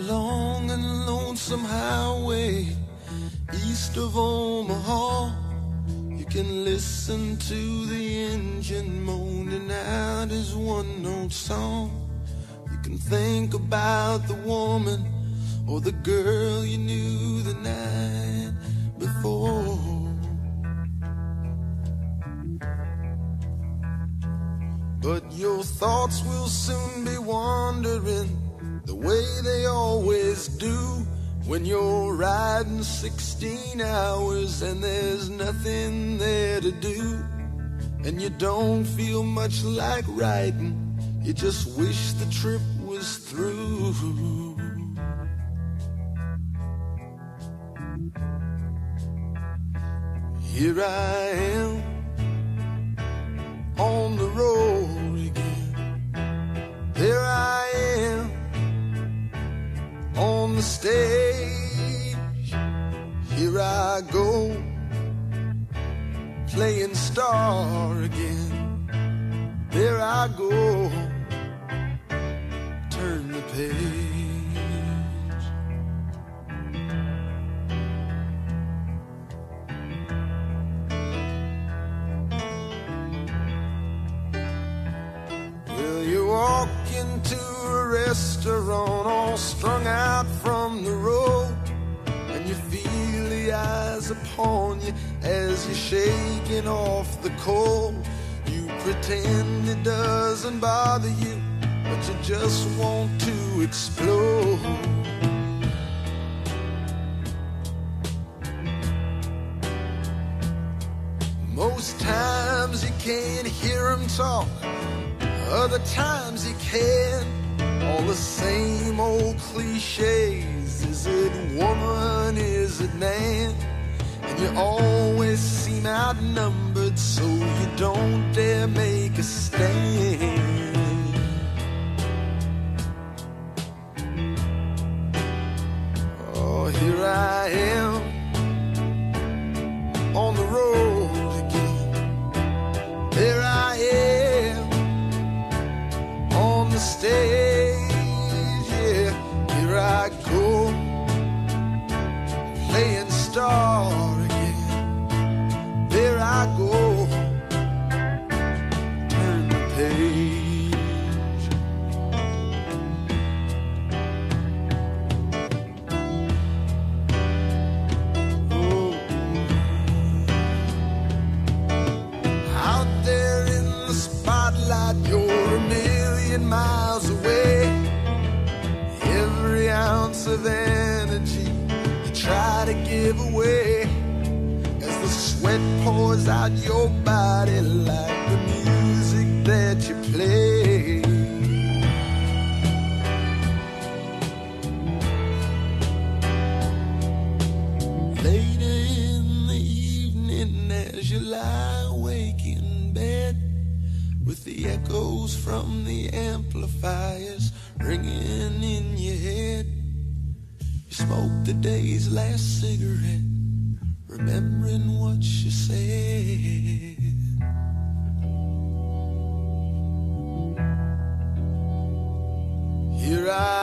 long and lonesome highway east of Omaha, you can listen to the engine moaning out his one-note song. You can think about the woman or the girl you knew the night before. But your thoughts will soon be wandering the way they always do when you're riding 16 hours and there's nothing there to do, and you don't feel much like riding, you just wish the trip was through. Here I am on the road again. There I am on the stage. Here I go playing star again. There I go, turn the page. Walk into a restaurant all strung out from the road, and you feel the eyes upon you as you're shaking off the cold. You pretend it doesn't bother you, but you just want to explode. Most times you can't hear them talk, other times you can. All the same old cliches. Is it woman, is it man? And you always seem outnumbered, so you don't dare make a stand. Oh, here I am on the road again. There I am on the stage, yeah, here I go, playing star again. There I go, turn the page. Oh. Out there in the spotlight, you're a million miles away. Every ounce of energy you try to give away as the sweat pours out your body like the music that you play. Later in the evening as you lie awake in bed, with the echoes from the amplifiers ringing in your head, you smoke the day's last cigarette, remembering what you said. Here I